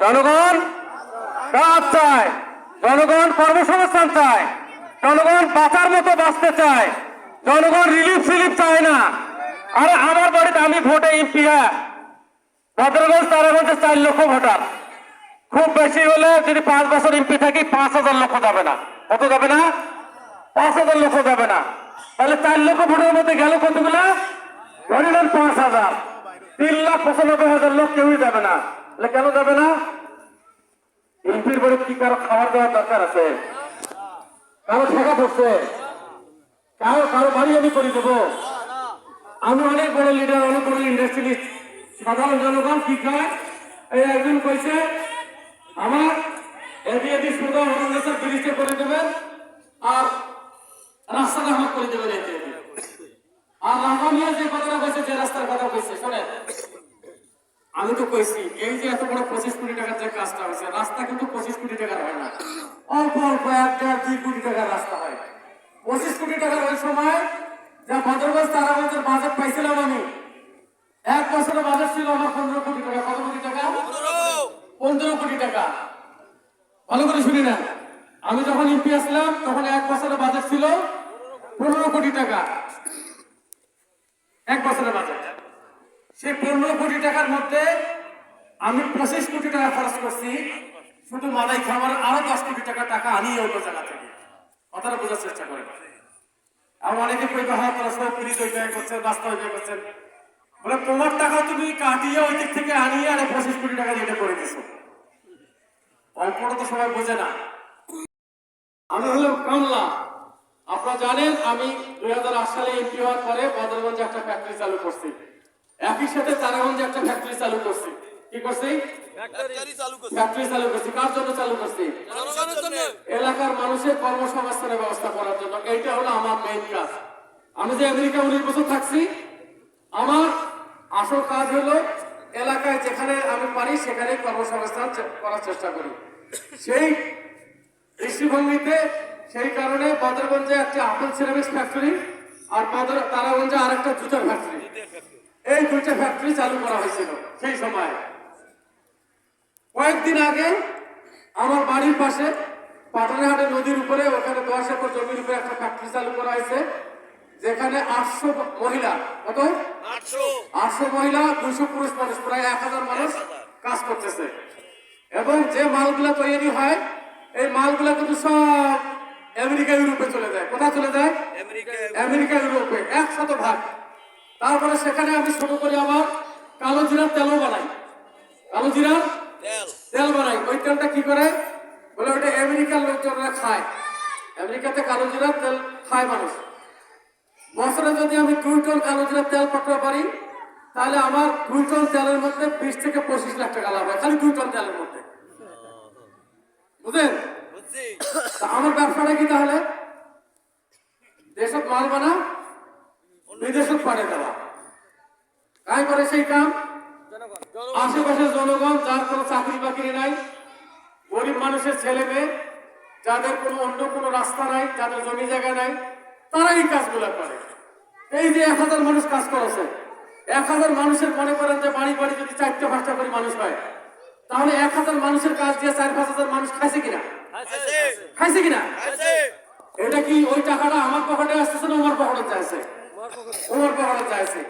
জনগণ কাজ চায়, জনগণ কর্মসংস্থান চায়, জনগণ বাঁচার মতো বাঁচতে চায়, জনগণ রিলিফ সিলিফ চায় না। আরে আমার বাড়িতে আমি ভোটে এমপি, ভদ্রগঞ্জ তারাগঞ্জে 4 লক্ষ ভোটার, খুব বেশি হলে যদি 5 বছর এমপি থাকি 5,000 লক্ষ যাবে না। কত যাবে না? 5,000 লক্ষ যাবে না। তাহলে 4 লক্ষ ভোটের মধ্যে গেল কতগুলা? ধরে নেন 5,000, 3,95,000 লোক কেউই যাবে না। তাহলে কেন যাবে না? এমপির বাড়ি কি কারো খাবার দেওয়ার দরকার আছে? কারো ঠেকা পড়ছে? কারো বাড়ি আমি করে দেবো? আমি অনেক বড় লিডার, অনেক বড় ইন্ডাস্ট্রিয়ালিস্ট, সাধারণ জনগণ কি খায়? এই একজন কইছে আমার এদি সুদা হরুন্নেসার ব্রিজটা করে দেবেন আর রাস্তাটা আমার করে দেবেন। আর রামামিয়া যে কথাটা কইছে, যে রাস্তার কথা কইছে, শোনেন, আমি তো কইছি এই যে এত বড় 25 কোটি টাকার যে কাজটা হয়েছে, রাস্তা কিন্তু 25 কোটি টাকার হয় না, অল্প অল্প 1-2 কোটি টাকার রাস্তা হয়। 25 কোটি টাকার ওই সময় যা ভদ্রগঞ্জ তারাগঞ্জের বাজেট পাইছিলাম আমি, 1 বছরের বাজেট ছিল আমার 15 কোটি টাকা। কত কোটি টাকা? 15 কোটি টাকা। ভালো করে শুনি না, আমি যখন এমপি আসলাম তখন 1 বছরের বাজেট ছিল 15 কোটি টাকা। 1 বছরের বাজেট, সেই 15 কোটি টাকার মধ্যে আমি 25 কোটি টাকা খরচ করছি শুধু মালাই খাবার, আরো 10 কোটি টাকা আনিয়ে অন্য জায়গা থেকে। কথাটা বোঝার চেষ্টা করেন। আর অনেকে কইবা হ্যাঁ তোরা সব ফ্রি করছেন, রাস্তা হয়ে করছেন, বলে তোমার টাকা তুমি কাটিয়ে ওই দিক থেকে আনিয়ে আর 25 কোটি টাকা দিয়ে করে দিছো। অল্পটা তো সবাই বোঝে না। আমি হলাম কামলা, আপনারা জানেন আমি 2008 সালে এমপি হওয়ার পরে ভদ্রগঞ্জে একটা ফ্যাক্টরি চালু করছি, একই সাথে তারাগঞ্জে একটা ফ্যাক্টরি চালু করছি। কি করছি? ফ্যাক্টরি চালু করছি। কার জন্য চালু করছি? এলাকার মানুষের কর্মসংস্থানের ব্যবস্থা করার জন্য। এইটা হলো আমার মেইন কাজ। আমি যে আমেরিকা 19 বছর থাকছি, আমার আসল কাজ হলো এলাকায় যেখানে আমি পারি সেখানে কর্মসংস্থান করার চেষ্টা করি। সেই দৃষ্টিভঙ্গিতে সেই কারণে ভদ্রগঞ্জে একটা আপেল সিরামিক্স ফ্যাক্টরি আর তারাগঞ্জে আর একটা জুতার ফ্যাক্টরি, এই 2টা ফ্যাক্টরি চালু করা হয়েছিল সেই সময়। কয়েকদিন আগে আমার বাড়ির পাশে পাটনাহাটে নদীর উপরে, ওখানে 10 একর জমির উপরে একটা ফ্যাক্টরি চালু করা হয়েছে, যেখানে 800 মহিলা, কত? 800 মহিলা, 200 পুরুষ মানুষ, প্রায় 1000 মানুষ কাজ করতেছে। এবং যে মালগুলা তৈরি হয় এই মালগুলা কিন্তু সব আমেরিকা ইউরোপে চলে যায়। কোথায় চলে যায়? আমেরিকা ইউরোপে 100%। তারপরে সেখানে আমি ছোট করে আবার কালো জিরার তেলও বানাই, কালো জিরার তেল বানাই। ওই তেলটা কি করে? বলে ওইটা আমেরিকার লোকজনরা খায়, আমেরিকাতে কালো জিরার তেল খায় মানুষ। বছরে যদি আমি 2 টন কালো জিরার তেল পাঠাতে পারি তাহলে আমার 2 টন তেলের মধ্যে 20 থেকে 25 লাখ টাকা লাভ হয়, খালি 2 টন তেলের মধ্যে। বুঝলেন? আমার ব্যবসাটা কি তাহলে? দেশত মাল বানা, বিদেশত পাঠিয়ে দেওয়া। কাই করে সেই কাম? আশেপাশের জনগণ, যার কোনো চাকরি বাকরি নাই, গরিব মানুষের ছেলে মেয়ে, যাদের কোনো অন্য কোনো রাস্তা নাই, যাদের জমি জায়গা নাই, তারা এই কাজগুলো করে। এই যে 1000 মানুষ কাজ করেছে, 1000 মানুষের মনে করেন যে বাড়ি বাড়ি যদি 4-5টা করে মানুষ হয়, তাহলে 1000 মানুষের কাজ দিয়ে 4-5 মানুষ খাইছে কিনা? খাইছে কিনা? এটা কি ওই টাকাটা আমার পকেটে আসতেছে না ওর পকেটে চাইছে? ওর পকেটে চাইছে।